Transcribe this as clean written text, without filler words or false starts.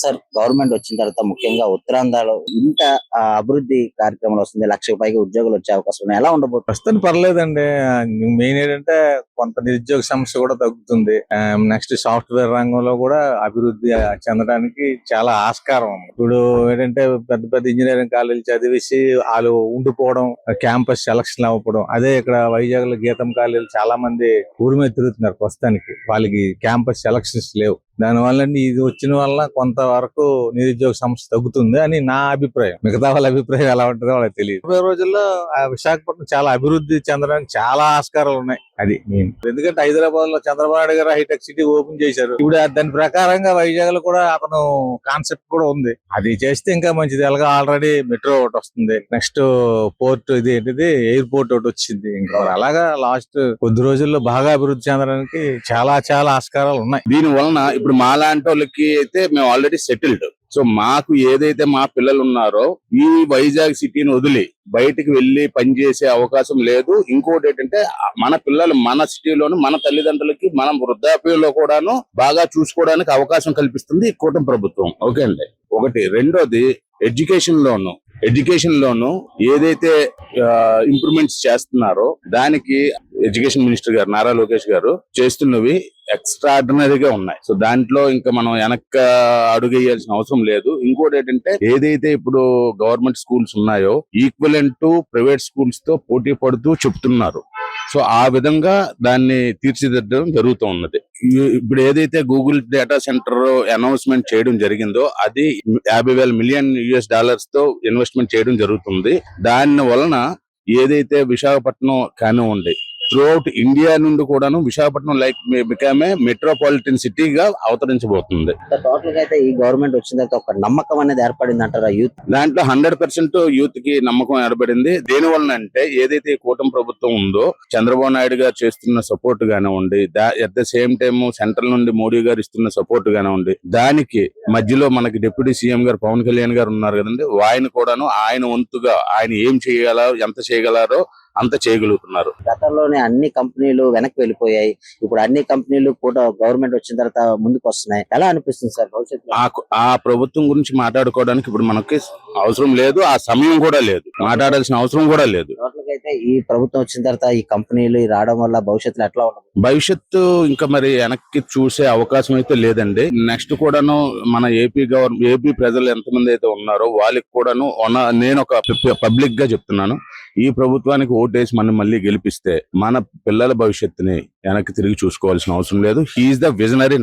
Sir government వచ్చిన తర్వాత ముఖ్యంగా ఉత్తరాంధ్రలో ఇంత అభివృద్ధి కార్యక్రమాలు వస్తుంది. 1,00,000 పైగా ఉద్యోగులు వచ్చే అవకాశం ఉన్నాయి. ఎలా ఉండబోతుంది? ప్రస్తుతం పర్లేదండి. మెయిన్ ఏంటంటే కొంత నిరుద్యోగ సమస్య కూడా తగ్గుతుంది. నెక్స్ట్ సాఫ్ట్వేర్ రంగంలో కూడా అభివృద్ధి చెందడానికి చాలా ఆస్కారం ఉంది. ఇప్పుడు ఏంటంటే పెద్ద పెద్ద ఇంజనీరింగ్ కాలేజీలు చదివేసి వాళ్ళు ఉండిపోవడం, క్యాంపస్ సెలక్షన్ అవ్వడం. అదే ఇక్కడ వైజాగ్ లో గీతం కాలేజీలు చాలా మంది ఊరి మీద తిరుగుతున్నారు. ప్రస్తుతానికి వాళ్ళకి క్యాంపస్ సెలక్షన్స్ లేవు. దానివల్ల ఇది వచ్చిన వల్ల కొంతవరకు నిరుద్యోగ సమస్య తగ్గుతుంది అని నా అభిప్రాయం. మిగతా వాళ్ళ అభిప్రాయం ఎలా ఉంటుందో వాళ్ళకి తెలియదు. 30 రోజుల్లో విశాఖపట్నం చాలా అభివృద్ధి చెందడానికి చాలా ఆస్కారాలు ఉన్నాయి. అది మెయిన్. ఎందుకంటే హైదరాబాద్ లో చంద్రబాబు నాయుడు గారు హైటెక్ సిటీ ఓపెన్ చేశారు. ఇప్పుడు దాని ప్రకారంగా వైజాగ్ లో కూడా అతను కాన్సెప్ట్ కూడా ఉంది. అది చేస్తే ఇంకా మంచిది. అలాగా ఆల్రెడీ మెట్రో ఒకటి వస్తుంది. నెక్స్ట్ పోర్ట్ ఇది ఏంటిది ఎయిర్పోర్ట్ ఒకటి వచ్చింది. ఇంకా అలాగా లాస్ట్ కొద్ది రోజుల్లో బాగా అభివృద్ధి చెందడానికి చాలా చాలా ఆస్కారాలు ఉన్నాయి. దీని వలన ఇప్పుడు మాలాంటి వాళ్ళకి అయితే మేము ఆల్రెడీ సెటిల్డ్. సో మాకు ఏదైతే మా పిల్లలు ఉన్నారో ఈ వైజాగ్ సిటీని వదిలి బయటికి వెళ్లి పనిచేసే అవకాశం లేదు. ఇంకోటి ఏంటంటే మన పిల్లలు మన సిటీలోను మన తల్లిదండ్రులకి మనం వృద్ధాప్యంలో కూడాను బాగా చూసుకోవడానికి అవకాశం కల్పిస్తుంది ఈ కూటమి ప్రభుత్వం. ఓకే అండి. ఒకటి. రెండోది ఎడ్యుకేషన్ లోను ఏదైతే ఇంప్రూవ్మెంట్స్ చేస్తున్నారో దానికి ఎడ్యుకేషన్ మినిస్టర్ గారు నారా లోకేష్ గారు చేస్తున్నవి ఎక్స్ట్రాడినరీగా ఉన్నాయి. సో దాంట్లో ఇంకా మనం వెనక్కి అడుగేయాల్సిన అవసరం లేదు. ఇంకోటి ఏంటంటే ఏదైతే ఇప్పుడు గవర్నమెంట్ స్కూల్స్ ఉన్నాయో ఈక్వలెంట్ టు ప్రైవేట్ స్కూల్స్ తో పోటీ పడుతూ చెప్తున్నారు. సో ఆ విధంగా దాన్ని తీర్చిదిద్దడం జరుగుతూ ఉన్నది. ఇప్పుడు ఏదైతే గూగుల్ డేటా సెంటర్ అనౌన్స్మెంట్ చేయడం జరిగిందో అది $50,000 మిలియన్ తో ఇన్వెస్ట్మెంట్ చేయడం జరుగుతుంది. దాని వలన ఏదైతే విశాఖపట్నం కానివ్వండి త్రూఅవుట్ ఇండియా నుండి కూడాను విశాఖపట్నం లైక్ బికమ్ మెట్రోపాలిటన్ సిటీగా అవతరించబోతుంది. టోటల్ గా అయితే ఈ గవర్నమెంట్ వచ్చిన తర్వాత ఒక నమ్మకం అనేది ఏర్పడింది అంటారా యూత్? దాంట్లో 100% యూత్ కి నమ్మకం ఏర్పడింది. దేని వలన అంటే ఏదైతే ఈ కూటమి ప్రభుత్వం ఉందో చంద్రబాబు నాయుడు గారు చేస్తున్న సపోర్ట్ గానివ్వండి, at the same time central నుండి మోడీ గారు ఇస్తున్న సపోర్ట్ గానివ్వండి, దానికి మధ్యలో మనకి డిప్యూటీ సీఎం గారు పవన్ కళ్యాణ్ గారు ఉన్నారు కదండి, ఆయన కూడాను ఆయన వంతుగా ఆయన ఏం చేయగలరో ఎంత చేయగలరో అంత చేయగలుగుతున్నారు. గతంలోనే అన్ని కంపెనీలు వెనక్కి వెళ్ళిపోయాయి. ఇప్పుడు అన్ని కంపెనీలు కూడా గవర్నమెంట్ వచ్చిన తర్వాత ముందుకు వస్తున్నాయి. ఎలా అనిపిస్తుంది సార్ భవిష్యత్తులో? ఆ ప్రభుత్వం గురించి మాట్లాడుకోవడానికి ఇప్పుడు మనకి అవసరం లేదు, ఆ సమయం కూడా లేదు, మాట్లాడాల్సిన అవసరం కూడా లేదు. టోటల్ గా అయితే ఈ ప్రభుత్వం వచ్చిన తర్వాత ఈ కంపెనీలు రావడం వల్ల భవిష్యత్తులో ఎట్లా ఉంటుంది? భవిష్యత్తు ఇంకా మరి వెనక్కి చూసే అవకాశం అయితే లేదండి. నెక్స్ట్ కూడాను మన ఏపీ ప్రజలు ఎంతమంది అయితే ఉన్నారో వాళ్ళకి కూడాను నేను ఒక పబ్లిక్ గా చెప్తున్నాను, ఈ ప్రభుత్వానికి ఓటేసి మనం మళ్ళీ గెలిపిస్తే మన పిల్లల భవిష్యత్తుని వెనక్కి తిరిగి చూసుకోవాల్సిన అవసరం లేదు. He is the visionary Naik.